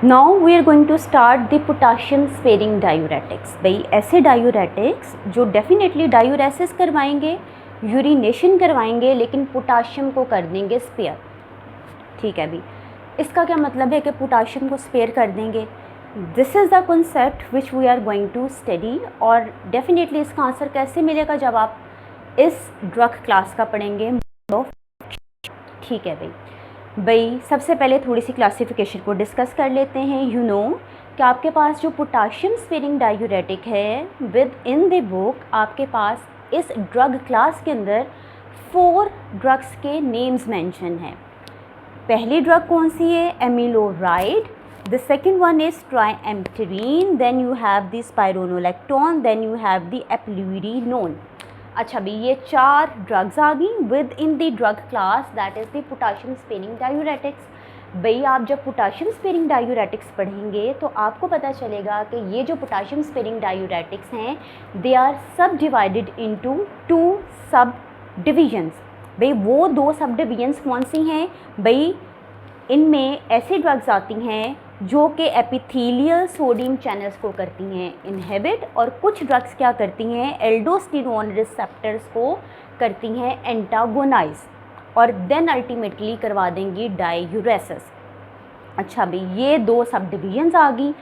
Now we are going to start the potassium sparing diuretics. भाई ऐसे diuretics जो definitely diuresis करवाएंगे, urination करवाएंगे, लेकिन पोटाशियम को कर देंगे स्पेयर। ठीक है, अभी इसका क्या मतलब है कि पोटाशियम को स्पेयर कर देंगे। This is the concept which we are going to study. और डेफिनेटली इसका आंसर कैसे मिलेगा जब आप इस ड्रग क्लास का पढ़ेंगे। ठीक है भाई सबसे पहले थोड़ी सी क्लासिफिकेशन को डिस्कस कर लेते हैं। यू नो कि आपके पास जो पोटाशियम स्पेयरिंग डायूरेटिक है विद इन द बुक, आपके पास इस ड्रग क्लास के अंदर 4 ड्रग्स के नेम्स मेंशन हैं। पहली ड्रग कौन सी है? Amiloride. The second one is triamterene, then you have the spironolactone, then you have the eplerenone. अच्छा भाई ये 4 ड्रग्स आ गई within the drug class that is the potassium sparing diuretics. भाई आप जब पोटाशियम स्पेयरिंग डायूरेटिक्स पढ़ेंगे तो आपको पता चलेगा कि ये जो पोटाशियम स्पेयरिंग डायूरेटिक्स हैं दे आर सब डिवाइडेड इनटू 2 सब डिविजन्स। भाई वो 2 सब डिविजन्स कौन सी हैं? भाई इनमें ऐसी ड्रग्स आती हैं जो कि एपिथेलियल सोडियम चैनल्स को करती हैं इनहिबिट, और कुछ ड्रग्स क्या करती हैं? एल्डोस्टेरोन रिसेप्टर्स को करती हैं एंटागोनाइज, और देन अल्टीमेटली करवा देंगी डायूरेसिस। अच्छा भाई ये 2 सब डिविजन्स आ गई।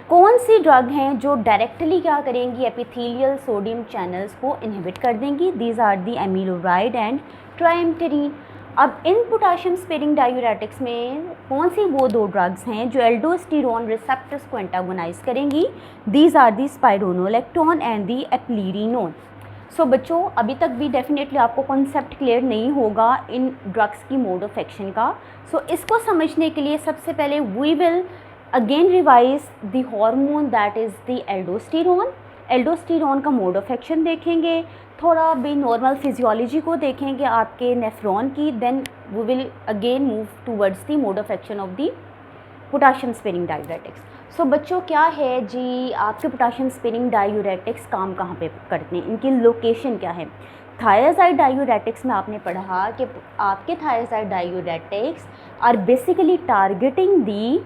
कौन सी ड्रग हैं जो डायरेक्टली क्या करेंगी? एपिथेलियल सोडियम चैनल्स को इनहिबिट कर देंगी। These are the amiloride and triamterene. अब इन पोटाशियम स्पेयरिंग डायूरेटिक्स में कौन सी वो 2 ड्रग्स हैं जो एल्डोस्टेरोन रिसेप्टर्स को एंटागोनाइज करेंगी? These are the spironolactone and the eplerenone. So बच्चों अभी तक भी डेफिनेटली आपको कॉन्सेप्ट क्लियर नहीं होगा इन ड्रग्स की मोड ऑफ एक्शन का। सो इसको समझने के लिए सबसे पहले we will again revise the hormone that is the aldosterone. Aldosterone का मोड ऑफ एक्शन देखेंगे, थोड़ा भी नॉर्मल फिजियोलॉजी को देखेंगे आपके नेफ्रॉन की, then we will again move towards the mode of action of the potassium sparing diuretics. So बच्चों क्या है जी, आपके पोटाशियम स्पेयरिंग डायूरेटिक्स काम कहाँ पे करते हैं, इनकी लोकेशन क्या है? थायराइड डायूरेटिक्स में आपने पढ़ा कि आपके thiazide diuretics are basically targeting the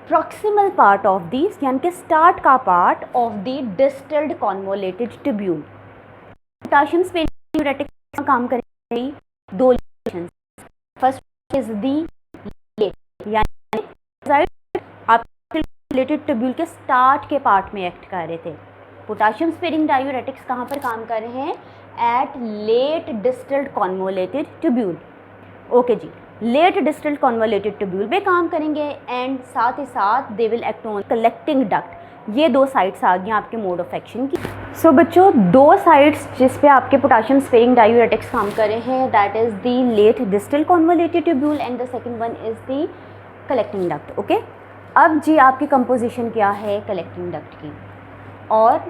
proximal part of the, यानी कि स्टार्ट का part of the distal convoluted tubule. Potassium sparing diuretics का काम करेंगे 2 लोकेशन। फर्स्ट इज दी यानी आपके रिलेटेड ट्यूब्यूल के स्टार्ट के पार्ट में एक्ट कर रहे थे। पोटाशियम स्पेयरिंग डायूरेटिक्स कहाँ पर काम कर रहे हैं? At late distal convoluted tubule. Okay जी, लेट डिस्टल्ड कॉन्वोलेटेड ट्यूब्यूल पे काम करेंगे एंड साथ ही साथ they will act on collecting duct. ये 2 साइट्स आ गई आपके मोड ऑफ एक्शन की। सो बच्चों 2 साइट्स जिस पे आपके पोटाशियम स्पेयरिंग डायूरेटिक्स काम कर रहे हैं that is the late distal convoluted tubule and the second one is the collecting duct. Okay, अब जी आपकी कंपोजिशन क्या है कलेक्टिंग डक्ट की और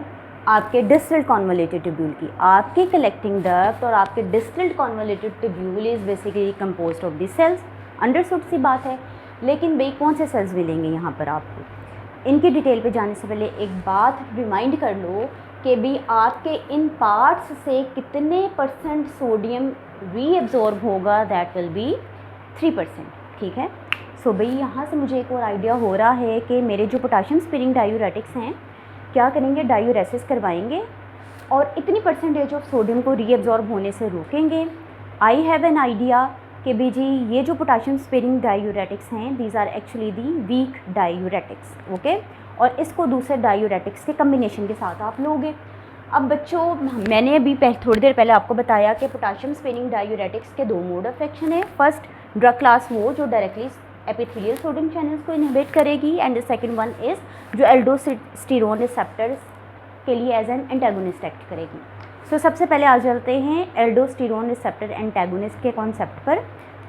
आपके डिस्टल्ड कॉन्वोलेटेड ट्यूब्यूल की? आपके कलेक्टिंग डक्ट और आपके distal convoluted tubule is basically composed of the cells. Understood सी बात है, लेकिन भाई कौन से सेल्स मिलेंगे यहाँ पर आपको? इनकी डिटेल पे जाने से पहले एक बात रिमाइंड कर लो कि भी आपके इन पार्ट्स से कितने % सोडियम रीएब्जॉर्ब होगा? That will be 3%। ठीक है, सो भाई यहाँ से मुझे एक और आइडिया हो रहा है कि मेरे जो पोटाशियम स्पेयरिंग डायूरेटिक्स हैं क्या करेंगे? डायूरेसिस करवाएंगे और इतनी % ऑफ सोडियम को रीएब्जॉर्ब होने से रोकेंगे। आई हैव एन आइडिया कि भी जी ये जो पोटाशियम स्पेयरिंग डायूरेटिक्स हैं these are actually the weak diuretics. Okay, और इसको दूसरे डायूरेटिक्स के कम्बिनेशन के साथ आप लोगे। अब बच्चों मैंने अभी थोड़ी देर पहले आपको बताया कि पोटाशियम स्पेयरिंग डायूरेटिक्स के 2 मोड ऑफ एक्शन है। फर्स्ट ड्रग क्लास वो जो डायरेक्टली एपिथेलियल सोडियम चैनल्स को इनहिबिट करेगी and the second one is जो एल्डोस्टेरोन रिसेप्टर्स के लिए एज एन एंटागोनिस्ट एक्ट करेगी। सो सबसे पहले आ चलते हैं एल्डोस्टेरोन रिसेप्टर एंटागोनिस्ट के कॉन्सेप्ट पर।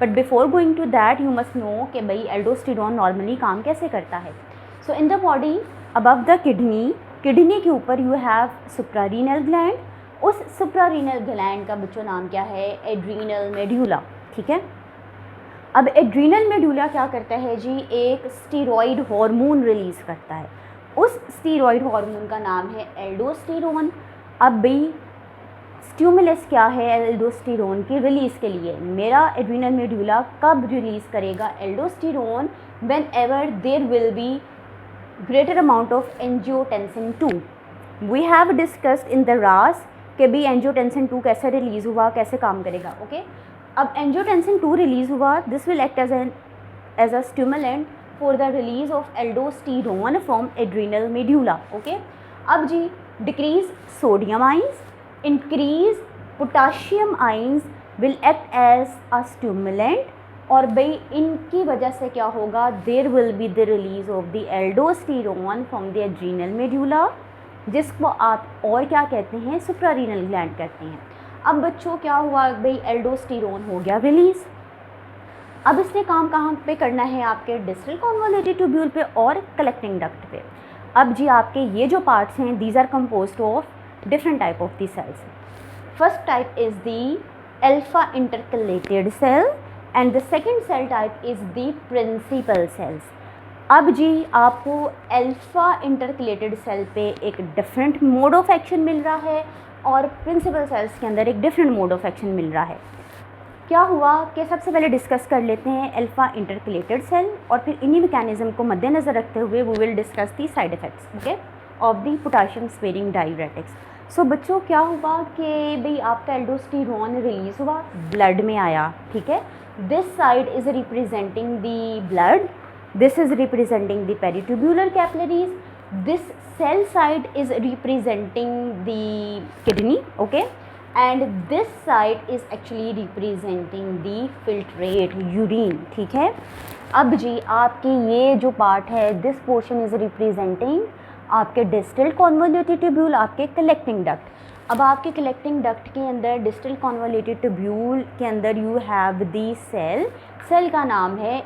But before going to that you must know कि भाई एल्डोस्टेरोन नॉर्मली काम कैसे करता है। So in the body above the kidney के ऊपर यू हैव सुप्रारीनल ग्लैंड। उस सुप्रारीनल ग्लैंड का बच्चों नाम क्या है? Adrenal medulla. ठीक है, अब एड्रीनल मेडुला क्या करता है जी? एक स्टीरॉयड हार्मोन रिलीज़ करता है। उस स्टीरॉयड हार्मोन का नाम है एल्डोस्टेरोन। अब भाई स्टिमुलस क्या है एल्डोस्टेरोन की रिलीज़ के लिए? मेरा एड्रीनल मेडुला कब रिलीज़ करेगा aldosterone? Whenever there will be greater amount of angiotensin 2। We have discussed in the RAAS कि भी एंजियोटेंसिन 2 कैसे रिलीज़ हुआ, कैसे काम करेगा। ओके अब एंजियोटेंसिन 2 रिलीज़ हुआ, this will act as a stimulant for the release of aldosterone from adrenal medulla. Okay अब जी decrease sodium ions, increase potassium ions will act as a stimulant, और भाई इनकी वजह से क्या होगा, there will be the release of the aldosterone from the adrenal medulla, जिसको आप और क्या कहते हैं, सुप्रारीनल ग्लैंड कहते हैं। अब बच्चों क्या हुआ भाई, एल्डोस्टेरोन हो गया रिलीज। अब इसने काम कहाँ पे करना है, आपके डिस्टल कॉन्वोल्यूटेड ट्यूब्यूल पे और कलेक्टिंग डक्ट पे। अब जी आपके ये जो पार्ट्स हैं, these are composed of different type of the cells. First type is the alpha intercalated cell and the second cell type is the principal cells. अब जी आपको अल्फा इंटरकलेटेड सेल पे एक डिफरेंट मोड ऑफ एक्शन मिल रहा है और principal cells के अंदर एक डिफरेंट मोड ऑफ एक्शन मिल रहा है। क्या हुआ कि सबसे पहले डिस्कस कर लेते हैं अल्फा इंटरकलेटेड सेल, और फिर इन्हीं मैकेनिज्म को मद्देनज़र रखते हुए we will discuss the side effects okay of the potassium sparing diuretics. So बच्चों क्या हुआ कि भाई आपका एल्डोस्टेरोन रिलीज़ हुआ, ब्लड में आया, ठीक है। This side is representing the blood, this is representing the peritubular capillaries, this cell side is representing the kidney, okay, and this side is actually representing the filtrate urine, ठीक है। अब जी आपकी ये जो पार्ट है, this portion is representing आपके distal convoluted tubule, आपके कलेक्टिंग डक्ट। अब आपके कलेक्टिंग डक्ट के अंदर डिस्टल कॉन्वोल्यूटेड ट्यूब्यूल के अंदर you have the cell, cell का नाम है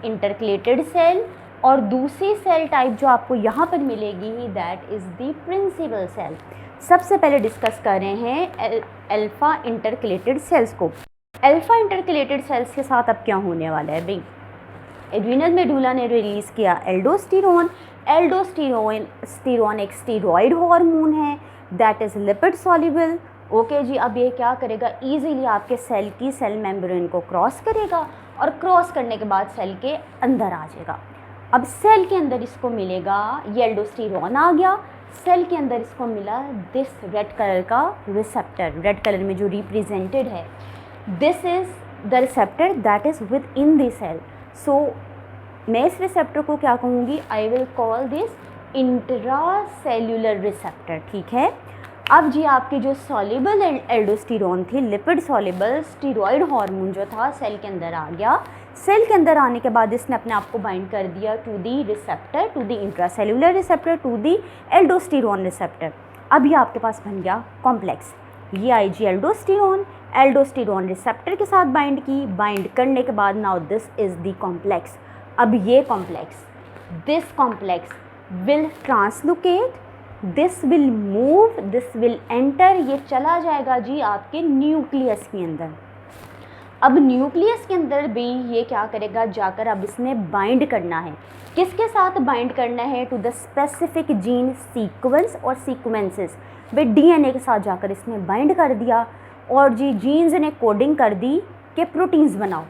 इंटरकलेटेड सेल, और दूसरी सेल टाइप जो आपको यहाँ पर मिलेगी that is the principal cell. सबसे पहले डिस्कस कर रहे हैं अल्फा इंटरकलेटेड सेल्स को। अल्फा इंटरकलेटेड सेल्स के साथ अब क्या होने वाला है भाई, एड्रीनल मेडुला ने रिलीज़ किया एल्डोस्टेरोन। एल्डोस्टेरोन एक स्टेरॉयड हार्मोन है that is lipid soluble. Okay जी अब ये क्या करेगा, ईजीली आपके सेल की सेल मेम्ब्रेन को क्रॉस करेगा, और क्रॉस करने के बाद सेल के अंदर आ जाएगा। अब सेल के अंदर इसको मिलेगा, ये एल्डोस्टेरोन आ गया, सेल के अंदर इसको मिला दिस रेड कलर का रिसेप्टर, रेड कलर में जो रिप्रेजेंटेड है, this is the receptor that is within the cell. So मैं इस रिसेप्टर को क्या कहूँगी, I will call this intracellular receptor, ठीक है। अब जी आपकी जो सॉल्युबल एल्डोस्टेरोन थी, लिपिड सॉल्युबल स्टेरॉयड हार्मोन जो था, सेल के अंदर आ गया। सेल के अंदर आने के बाद इसने अपने आप को बाइंड कर दिया to the receptor, to the intracellular receptor, to the aldosterone receptor. अब ये आपके पास बन गया कॉम्प्लेक्स, ये आई जी एल्डोस्टेरोन रिसेप्टर के साथ बाइंड की, बाइंड करने के बाद now this is the complex. अब ये complex, this complex will translocate, this will move, this will enter, ये चला जाएगा जी आपके न्यूक्लियस के अंदर। अब न्यूक्लियस के अंदर भी ये क्या करेगा, जाकर अब इसने बाइंड करना है, किसके साथ बाइंड करना है, to the specific gene sequence और सीक्वेंसेस, वे डीएनए के साथ जाकर इसने बाइंड कर दिया, और जी जीन्स ने कोडिंग कर दी कि प्रोटीन्स बनाओ।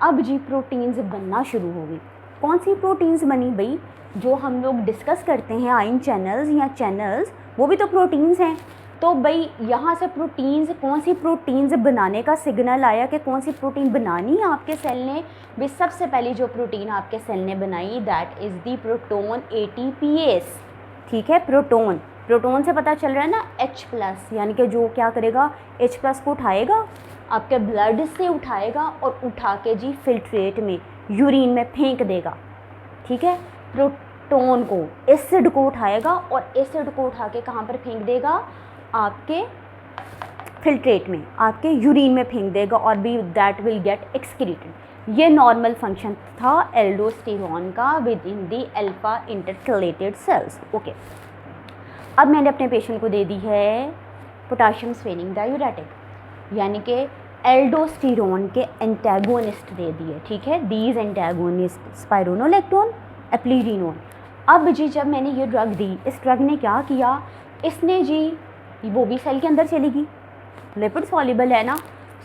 अब जी प्रोटीन्स बनना शुरू हो गई। कौन सी प्रोटीन्स बनी भाई, जो हम लोग डिस्कस करते हैं आयन चैनल्स या चैनल्स, वो भी तो प्रोटीन्स हैं। तो भाई यहाँ से प्रोटीन्स, कौन सी प्रोटीन्स बनाने का सिग्नल आया कि कौन सी प्रोटीन बनानी है आपके सेल ने। भाई सबसे पहली जो प्रोटीन आपके सेल ने बनाई that is the proton ATPase, ठीक है। प्रोटोन से पता चल रहा है ना H+, यानी कि जो क्या करेगा, H+ को उठाएगा, आपके ब्लड से उठाएगा और उठा के जी फिल्ट्रेट में, यूरिन में फेंक देगा, ठीक है। प्रोटोन को, एसिड को उठाएगा और एसिड को उठा के कहाँ पर फेंक देगा, आपके फिल्ट्रेट में, आपके यूरिन में फेंक देगा, और भी दैट विल गेट एक्सक्रीटेड। ये नॉर्मल फंक्शन था एल्डोस्टेरोन का within the alpha intercalated cells. Okay अब मैंने अपने पेशेंट को दे दी है पोटाशियम स्पेरिंग डायूरेटिक, यानी कि एल्डोस्टेरोन के एंटागोनिस्ट दे दिए, ठीक है। These antagonist spironolactone, eplerenone. अब जी जब मैंने ये ड्रग दी, इस ड्रग ने क्या किया, इसने जी वो भी सेल के अंदर चलेगी, लिपिड सॉल्युबल है ना,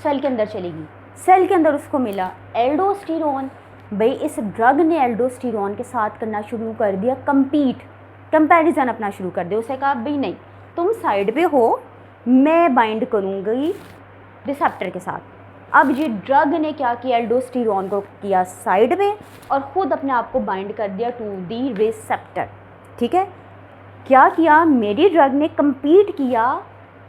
सेल के अंदर चलेगी, सेल के अंदर उसको मिला एल्डोस्टेरोन, भाई इस ड्रग ने एल्डोस्टेरॉन के साथ करना शुरू कर दिया कंपैरिजन अपना शुरू कर दिया। उसे कहा भाई नहीं, तुम साइड पे हो, मैं बाइंड करूँगी रिसेप्टर के साथ। अब ये ड्रग ने क्या किया, एल्डोस्टेरॉन को किया साइड में और ख़ुद अपने आप को बाइंड कर दिया टू दी रिसेप्टर। ठीक है, क्या किया, मेरी ड्रग ने compete किया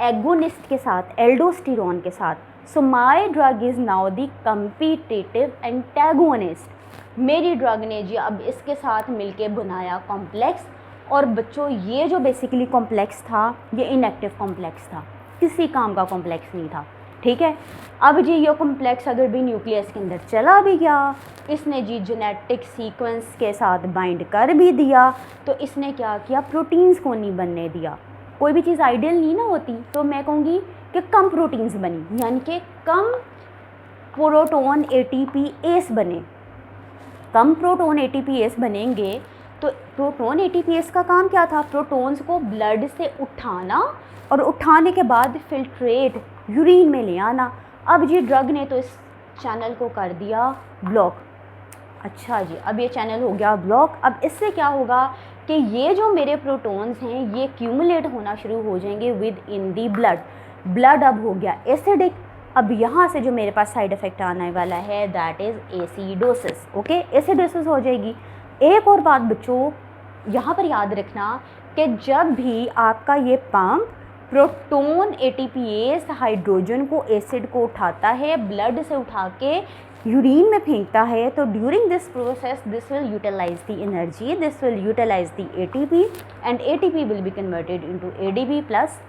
एगोनिस्ट के साथ, एल्डोस्टेरॉन के साथ। So my drug is now the competitive antagonist. मेरी ड्रग ने जी अब इसके साथ मिलके बनाया कॉम्प्लेक्स। और बच्चों ये जो बेसिकली कॉम्प्लेक्स था ये इनएक्टिव कॉम्प्लेक्स था, किसी काम का कॉम्प्लेक्स नहीं था। ठीक है, अब जी ये कॉम्प्लेक्स अगर भी न्यूक्लियस के अंदर चला भी गया, इसने जी जेनेटिक सीक्वेंस के साथ बाइंड कर भी दिया, तो इसने क्या किया, प्रोटीन्स को नहीं बनने दिया। कोई भी चीज़ आइडियल नहीं ना होती, तो मैं कहूँगी कि कम प्रोटीन्स बनी, यानी कि कम प्रोटोन ATPase बने। कम प्रोटोन ATPase बनेंगे तो प्रोटोन ATPase का काम क्या था, प्रोटॉन्स को ब्लड से उठाना और उठाने के बाद फिल्ट्रेट यूरिन में ले आना। अब ये ड्रग ने तो इस चैनल को कर दिया ब्लॉक। अच्छा जी, अब ये चैनल हो गया ब्लॉक। अब इससे क्या होगा कि ये जो मेरे प्रोटॉन्स हैं ये क्यूमुलेट होना शुरू हो जाएंगे विद इन दी ब्लड अब हो गया एसिडिक। अब यहाँ से जो मेरे पास साइड इफ़ेक्ट आने वाला है that is acidosis. Okay, acidosis हो जाएगी। एक और बात बच्चों यहाँ पर याद रखना कि जब भी आपका ये पंप प्रोटोन ATPase हाइड्रोजन को, एसिड को उठाता है, ब्लड से उठा के यूरिन में फेंकता है, तो during this process this will utilize the energy, this will utilize the ATP and ATP will be converted into ADP plus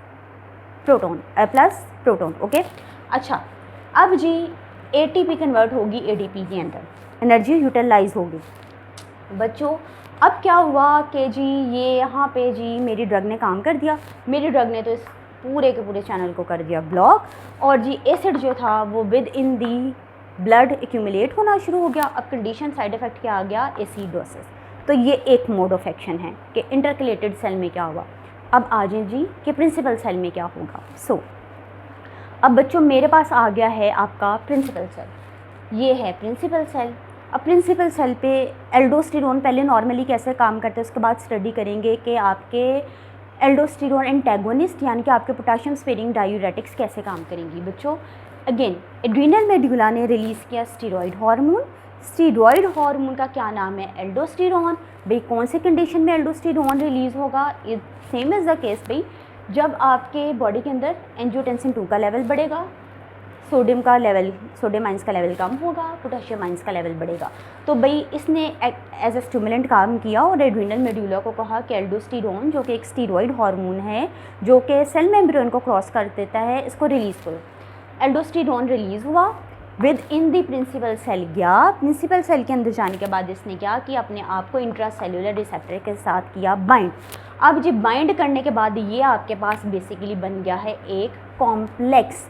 proton. Okay, अच्छा अब जी ATP कन्वर्ट होगी ADP के अंदर, एनर्जी यूटिलाइज होगी। बच्चों अब क्या हुआ कि जी ये यहाँ पे जी मेरी ड्रग ने काम कर दिया, मेरी ड्रग ने तो इस पूरे के पूरे चैनल को कर दिया ब्लॉक, और जी एसिड जो था वो with in the blood accumulate होना शुरू हो गया। अब कंडीशन साइड इफ़ेक्ट क्या आ गया, एसिडोसिस। तो ये एक मोड ऑफ एक्शन है कि इंटरकलेटेड सेल में क्या हुआ। अब आ जाए जी कि प्रिंसिपल सेल में क्या होगा। अब बच्चों मेरे पास आ गया है आपका प्रिंसिपल सेल, ये है प्रिंसिपल सेल। अब प्रिंसिपल सेल पे एल्डोस्टेरॉन पहले नॉर्मली कैसे काम करते हैं उसके बाद स्टडी करेंगे कि आपके एल्डोस्टेरॉन एंटेगोनिस्ट यानी कि आपके पोटेशियम स्पेरिंग डायूरेटिक्स कैसे काम करेंगी। बच्चों अगेन एड्रीनल मेडुला ने रिलीज़ किया स्टीरॉयड हार्मोन का क्या नाम है, एल्डोस्टेरॉन। भाई कौन से कंडीशन में एल्डोस्टेरॉन रिलीज़ होगा, सेम इज़ द केस भाई जब आपके बॉडी के अंदर एंजियोटेंसिन 2 का लेवल बढ़ेगा, सोडियम आइंस का लेवल कम होगा, पोटेशियम आइंस का लेवल बढ़ेगा। तो भाई इसने एज ए स्टिमुलेंट काम किया और एड्रीनल मेडुला को कहा कि एल्डोस्टेरॉन जो कि एक स्टीरॉयड हार्मोन है जो कि सेल मेम्ब्रेन को क्रॉस कर देता है, इसको रिलीज़ करो। एल्डोस्टेरॉन रिलीज़ हुआ, within the principal cell गया। प्रिंसिपल सेल के अंदर जाने के बाद इसने क्या किया, अपने आप को इंट्रासेल्युलर रिसेप्टर के साथ किया बाइंड। अब जी बाइंड करने के बाद ये आपके पास बेसिकली बन गया है एक कॉम्प्लेक्स।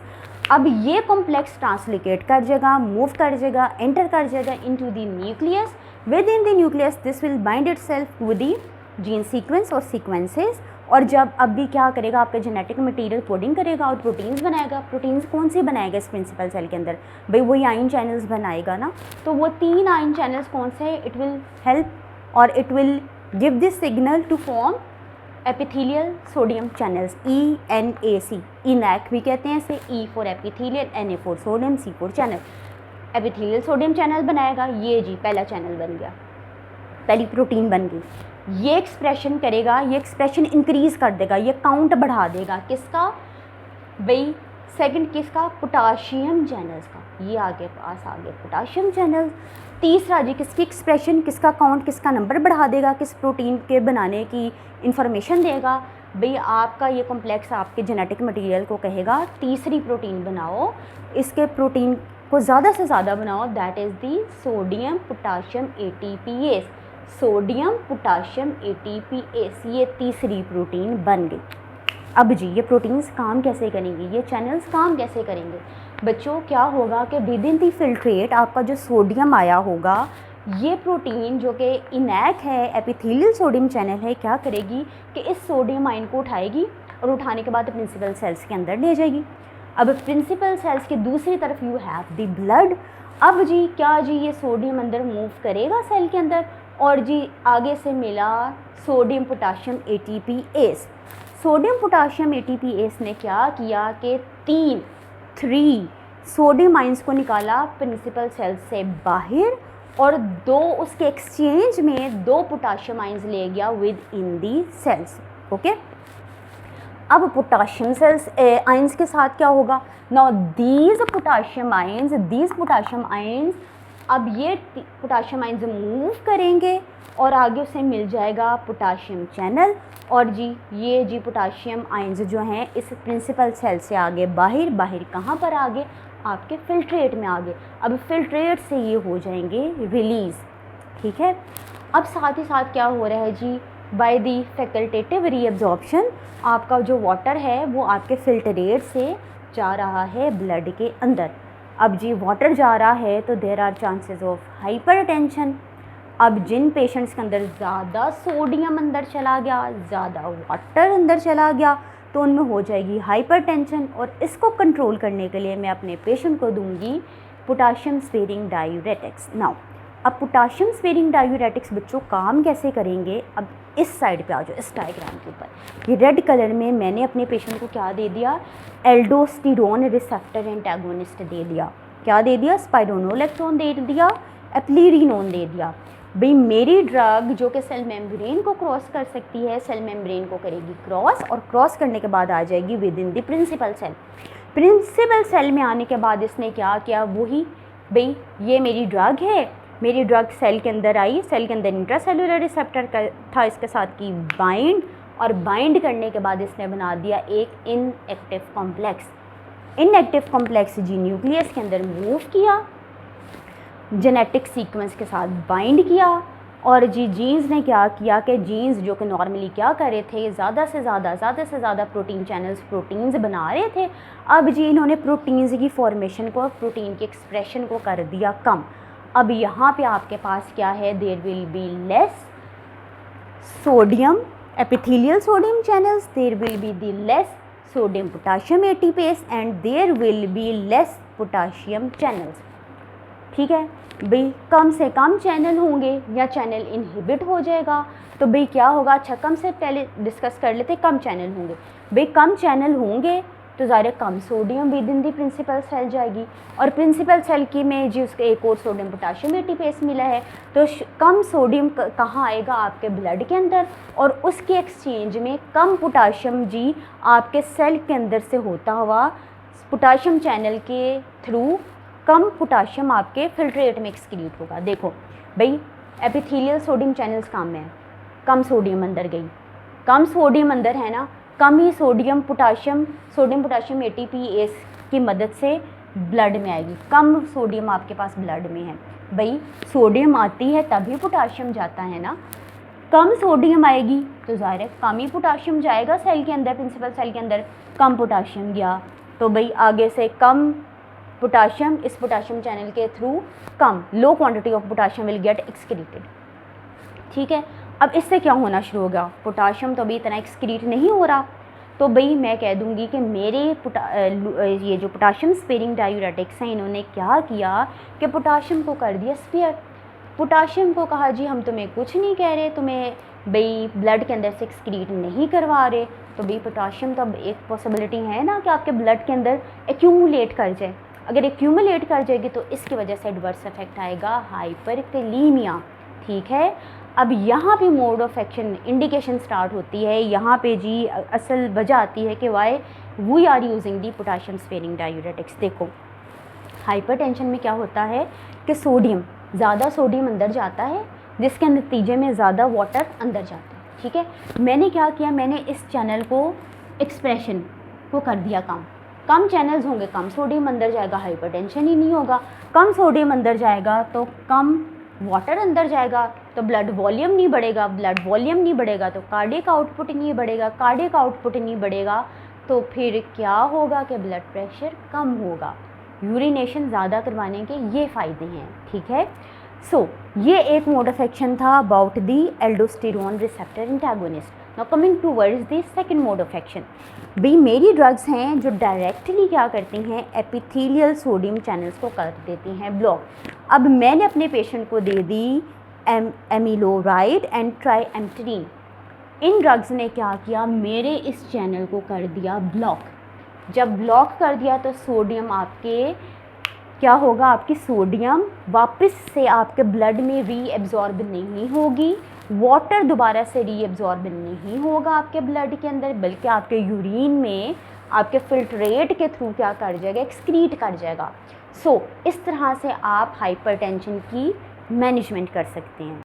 अब ये कॉम्प्लेक्स ट्रांसलोकेट कर जाएगा, मूव कर जाएगा, एंटर कर जाएगा into the nucleus. With in the nucleus this will bind itself with the gene sequence और सीक्वेंसेस। और जब अब भी क्या करेगा, आपका जेनेटिक मटेरियल कोडिंग करेगा और प्रोटीन्स बनाएगा। प्रोटीन्स कौन सी बनाएगा इस प्रिंसिपल सेल के अंदर, भाई वही आयन चैनल्स बनाएगा ना। तो वो 3 आयन चैनल्स कौन से हैं, इट विल हेल्प और it will give this signal to form epithelial sodium channels, ENAC, ENaC भी कहते हैं इसे, E for epithelial, Na for sodium, C for channel. Epithelial sodium channel बनाएगा, ये जी पहला चैनल बन गया, पहली प्रोटीन बन गई। ये एक्सप्रेशन करेगा, ये एक्सप्रेशन इंक्रीज़ कर देगा, ये काउंट बढ़ा देगा किसका, भाई सेकंड किसका, पोटाशियम चैनल्स का। ये आगे पास आ गए पोटाशियम चैनल्स। तीसरा जी किसकी एक्सप्रेशन, किसका काउंट, किसका नंबर बढ़ा देगा, किस प्रोटीन के बनाने की इंफॉर्मेशन देगा। भाई आपका ये कॉम्प्लेक्स आपके जेनेटिक मटेरियल को कहेगा तीसरी प्रोटीन बनाओ, इसके प्रोटीन को ज़्यादा से ज़्यादा बनाओ, that is the sodium potassium ATPase। Sodium potassium ATPase, ये तीसरी प्रोटीन बन गई। अब जी ये प्रोटीन्स काम कैसे करेंगी, ये चैनल्स काम कैसे करेंगे। बच्चों क्या होगा कि विद इन दी फिल्ट्रेट आपका जो सोडियम आया होगा, ये प्रोटीन जो कि इनैक है, एपिथेलियल सोडियम चैनल है, क्या करेगी कि इस सोडियम आयन को उठाएगी और उठाने के बाद प्रिंसिपल सेल्स के अंदर ले जाएगी। अब प्रिंसिपल सेल्स के दूसरी तरफ यू हैव द ब्लड। अब जी क्या जी ये सोडियम अंदर मूव करेगा सेल के अंदर, और जी आगे से मिला sodium potassium ATPase। Sodium potassium ATPase ने क्या किया कि 3 सोडियम आइंस को निकाला प्रिंसिपल सेल से बाहर, और 2 उसके एक्सचेंज में 2 पोटाशियम आइंस ले गया within the cells. Okay, अब पोटाशियम सेल्स आइंस के साथ क्या होगा, नाउ दीज पोटाशियम आइंस अब ये पोटाशियम आइंस मूव करेंगे और आगे उसे मिल जाएगा पोटाशियम चैनल, और जी ये जी पोटाशियम आइंस जो हैं इस प्रिंसिपल सेल से आगे बाहर कहाँ पर आगे, आपके फिल्ट्रेट में आगे। अब फिल्ट्रेट से ये हो जाएंगे रिलीज़। ठीक है, अब साथ ही साथ क्या हो रहा है जी, बाय दी फैकल्टेटिव रीअब्जॉर्प्शन आपका जो वाटर है वो आपके फिल्ट्रेट से जा रहा है ब्लड के अंदर। अब जी वाटर जा रहा है तो there are chances of hypertension. अब जिन पेशेंट्स के अंदर ज़्यादा सोडियम अंदर चला गया, ज़्यादा वाटर अंदर चला गया, तो उनमें हो जाएगी हाइपरटेंशन, और इसको कंट्रोल करने के लिए मैं अपने पेशेंट को दूंगी पोटाशियम स्पेरिंग डायूरेटिक्स। नाउ अब पोटाशियम स्पेरिंग डायूरेटिक्स बच्चों काम कैसे करेंगे, अब इस साइड पे आ जाओ, इस डायग्राम के ऊपर। ये रेड कलर में मैंने अपने पेशेंट को क्या दे दिया, एल्डोस्टेरोन रिसेप्टर एंटागोनिस्ट दे दिया। क्या दे दिया, स्पाइरोनोलेक्टोन दे दिया, एप्लीरिनोन दे दिया। भाई मेरी ड्रग जो कि सेल मेम्ब्रेन को क्रॉस कर सकती है, सेल मेम्ब्रेन को करेगी क्रॉस, और क्रॉस करने के बाद आ जाएगी within the principal cell. Principal cell में आने के बाद इसने क्या किया, वही भाई ये मेरी ड्रग है, मेरी ड्रग सेल के अंदर आई, सेल के अंदर इंट्रासेलुलर रिसेप्टर था, इसके साथ की बाइंड, और बाइंड करने के बाद इसने बना दिया एक इनएक्टिव कॉम्प्लेक्स। इनएक्टिव कॉम्प्लेक्स जी न्यूक्लियस के अंदर मूव किया, जेनेटिक सीक्वेंस के साथ बाइंड किया, और जी जीन्स ने क्या किया कि जीन्स जो कि नॉर्मली क्या कर रहे थे, ज़्यादा से ज़्यादा प्रोटीन चैनल्स, प्रोटीन्स बना रहे थे। अब जी इन्होंने प्रोटीन्स की फॉर्मेशन को, प्रोटीन की एक्सप्रेशन को कर दिया कम। अब यहाँ पे आपके पास क्या है, there will be less sodium epithelial sodium channels, there will be the less sodium potassium ATPase, and there will be less potassium channels. ठीक है भाई, कम से कम चैनल होंगे या चैनल इनहिबिट हो जाएगा, तो भाई क्या होगा, अच्छा कम से पहले डिस्कस कर लेते, कम चैनल होंगे। भाई कम चैनल होंगे तो ज़ाहिर कम sodium within the principal cell जाएगी, और प्रिंसिपल सेल की में जी उसके एक और सोडियम पोटाशियम ATPase मिला है, तो कम सोडियम कहाँ आएगा, आपके ब्लड के अंदर, और उसके एक्सचेंज में कम पोटाशियम जी आपके सेल के अंदर से होता हुआ पोटाशियम चैनल के थ्रू कम पोटाशियम आपके फिल्ट्रेट में एक्सक्रीट होगा। देखो भाई एपिथेलियल सोडियम चैनल्स काम में है, कम सोडियम अंदर गई, कम सोडियम अंदर है ना, कम ही सोडियम पोटाशियम ATPase की मदद से ब्लड में आएगी, कम सोडियम आपके पास ब्लड में है। भाई सोडियम आती है तभी पोटाशियम जाता है ना, कम सोडियम आएगी तो ज़ाहिर है कम ही पोटाशियम जाएगा सेल के अंदर, प्रिंसिपल सेल के अंदर कम पोटाशियम गया, तो भाई आगे से कम पोटाशियम इस पोटाशियम चैनल के through come low quantity of potassium will get excreted. ठीक है, अब इससे क्या होना शुरू होगा, पोटाशियम तो अभी इतना एक्सक्रीट नहीं हो रहा, तो भाई मैं कह दूंगी कि मेरे ये जो पोटाशियम स्पेरिंग डायूरेटिक्स हैं इन्होंने क्या किया कि पोटाशियम को कर दिया स्पेयर। पोटाशियम को कहा जी हम तुम्हें कुछ नहीं कह रहे, तुम्हें भाई ब्लड के अंदर से एक्सक्रीट नहीं करवा रहे, तो भाई पोटाशियम तो अब एक पॉसिबिलिटी है ना कि आपके ब्लड के अंदर एक्यूमुलेट कर जाए। अगर एक्यूमुलेट कर जाएगी तो इसकी वजह से एडवर्स इफेक्ट आएगा हाइपरकैलीमिया। ठीक है, अब यहाँ पे mode of action indication start होती है, यहाँ पे जी असल वजह आती है कि why we are using the potassium sparing diuretics. देखो हाइपरटेंशन में क्या होता है कि ज़्यादा सोडियम अंदर जाता है, जिसके नतीजे में ज़्यादा वाटर अंदर जाता है। ठीक है, मैंने क्या किया, मैंने इस चैनल को एक्सप्रेशन को कर दिया कम चैनल्स होंगे, कम सोडियम अंदर जाएगा, हाइपरटेंशन ही नहीं होगा। कम सोडियम अंदर जाएगा तो कम वाटर अंदर जाएगा, तो ब्लड वॉल्यूम नहीं बढ़ेगा, ब्लड वॉल्यूम नहीं बढ़ेगा तो कार्डियक आउटपुट नहीं बढ़ेगा, कार्डियक आउटपुट नहीं बढ़ेगा तो फिर क्या होगा कि ब्लड प्रेशर कम होगा। यूरिनेशन ज़्यादा करवाने के ये फ़ायदे हैं। ठीक है, सो ये एक मोड ऑफ एक्शन था about the aldosterone receptor antagonist. Now coming towards the second mode of action, भाई मेरी ड्रग्स हैं जो डायरेक्टली क्या करती हैं, एपिथेलियल सोडियम चैनल्स को कर देती हैं ब्लॉक। अब मैंने अपने पेशेंट को दे दी एमिलोराइड एंड ट्राइएम्पटेरिन, इन ड्रग्स ने क्या किया, मेरे इस चैनल को कर दिया ब्लॉक। जब ब्लॉक कर दिया तो सोडियम आपके क्या होगा, आपकी सोडियम वापस से आपके ब्लड में रीएब्जॉर्ब नहीं होगी, वाटर दोबारा से रीएब्जॉर्ब नहीं होगा आपके ब्लड के अंदर, बल्कि आपके यूरिन में आपके फिल्ट्रेट के थ्रू क्या कर जाएगा, एक्सक्रीट कर जाएगा। सो इस तरह से आप हाइपरटेंशन की मैनेजमेंट कर सकते हैं।